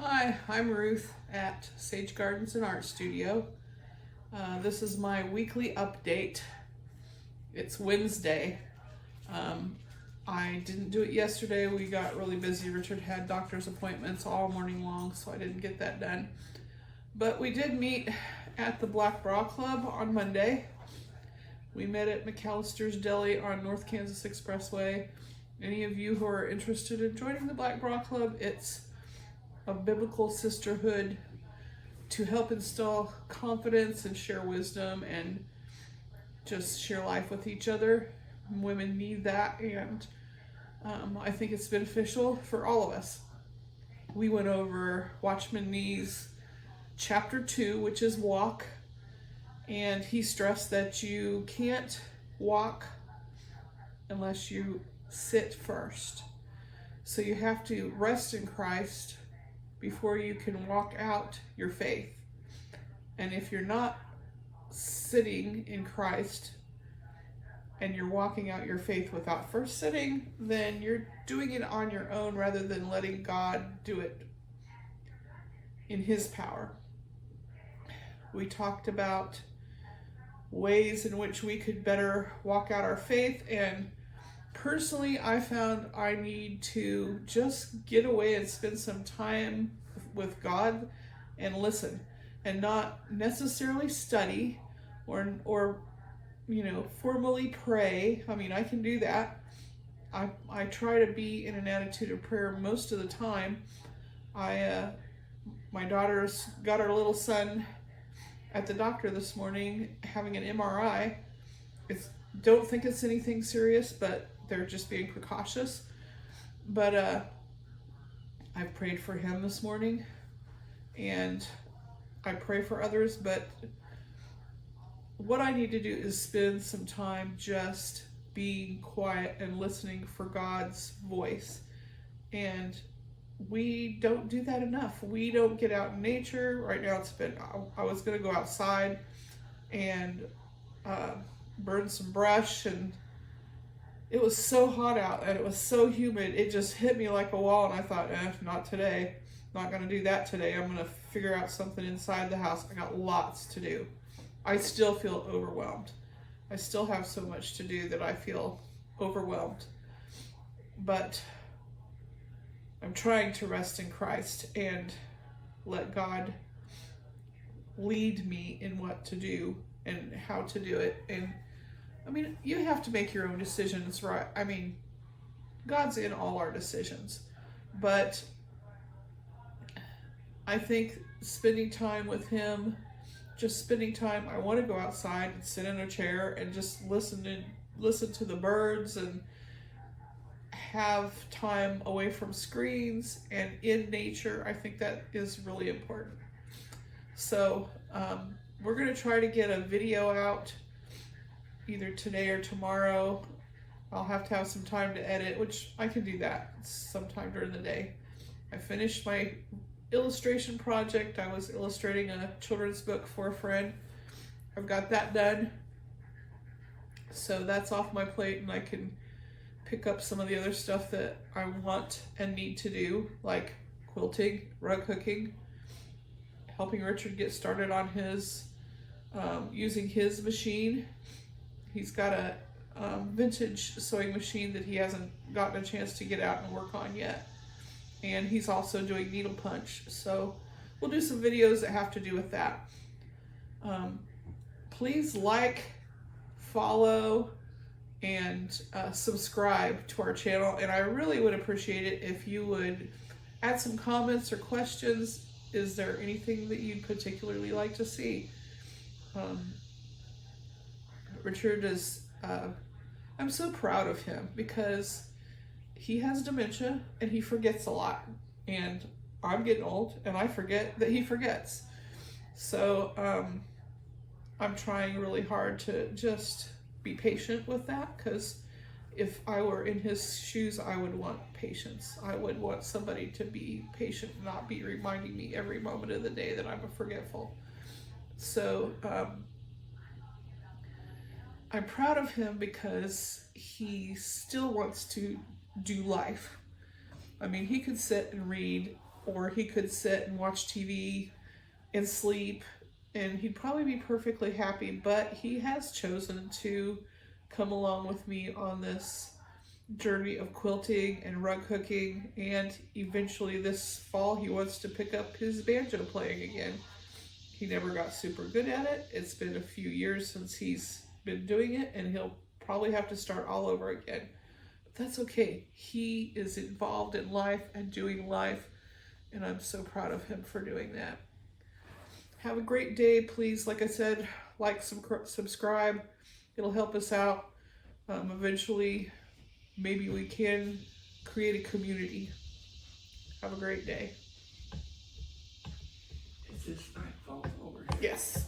Hi, I'm Ruth at Sage Gardens and Art Studio. This is my weekly update. It's Wednesday. I didn't do it yesterday. We got really busy. Richard had doctor's appointments all morning long, so I didn't get that done. But we did meet at the Black Bra Club on Monday. We met at McAllister's Deli on North Kansas Expressway. Any of you who are interested in joining the Black Bra Club, it's a biblical sisterhood to help instill confidence and share wisdom and just share life with each other. Women need that, and I think it's beneficial for all of us. We went over Watchman Nee's chapter 2, which is walk, and he stressed that you can't walk unless you sit first. So you have to rest in Christ before you can walk out your faith. And if you're not sitting in Christ and you're walking out your faith without first sitting, then you're doing it on your own rather than letting God do it in His power. We talked about ways in which we could better walk out our faith, and personally, I found I need to just get away and spend some time with God and listen, and not necessarily study or formally pray. I mean, I can do that. I try to be in an attitude of prayer most of the time. My daughter's got our little son at the doctor this morning having an MRI. Don't think it's anything serious, but they're just being precautious. But I prayed for him this morning, and I pray for others, but what I need to do is spend some time just being quiet and listening for God's voice. And we don't do that enough. We don't get out in nature. Right now I was going to go outside and burn some brush, and it was so hot out and it was so humid. It just hit me like a wall, and I thought, not today. Not going to do that today. I'm going to figure out something inside the house. I got lots to do. I still feel overwhelmed. I still have so much to do that I feel overwhelmed. But I'm trying to rest in Christ and let God lead me in what to do and how to do it. And I mean, you have to make your own decisions, right? I mean, God's in all our decisions, but I think spending time with Him, just spending time, I want to go outside and sit in a chair and just listen to the birds and have time away from screens and in nature. I think that is really important. So we're going to try to get a video out either today or tomorrow. I'll have to have some time to edit, which I can do that sometime during the day. I finished my illustration project. I was illustrating a children's book for a friend. I've got that done. So that's off my plate, and I can pick up some of the other stuff that I want and need to do, like quilting, rug hooking, helping Richard get started on his using his machine. He's got a vintage sewing machine that he hasn't gotten a chance to get out and work on yet. And he's also doing needle punch. So we'll do some videos that have to do with that. Please like, follow, and subscribe to our channel. And I really would appreciate it if you would add some comments or questions. Is there anything that you'd particularly like to see? Richard is, I'm so proud of him because he has dementia and he forgets a lot. And I'm getting old and I forget that he forgets. So I'm trying really hard to just be patient with that, because if I were in his shoes, I would want patience. I would want somebody to be patient and not be reminding me every moment of the day that I'm forgetful. So I'm proud of him because he still wants to do life. I mean, he could sit and read before he could sit and watch TV and sleep, and he'd probably be perfectly happy, but he has chosen to come along with me on this journey of quilting and rug hooking, and eventually this fall he wants to pick up his banjo playing again. He never got super good at it. It's been a few years since he's been doing it, and he'll probably have to start all over again. But that's okay. He is involved in life and doing life, and I'm so proud of him for doing that. Have a great day. Please, like I said, like, subscribe. It'll help us out. Eventually, maybe we can create a community. Have a great day. Is this knife falls over? Yes.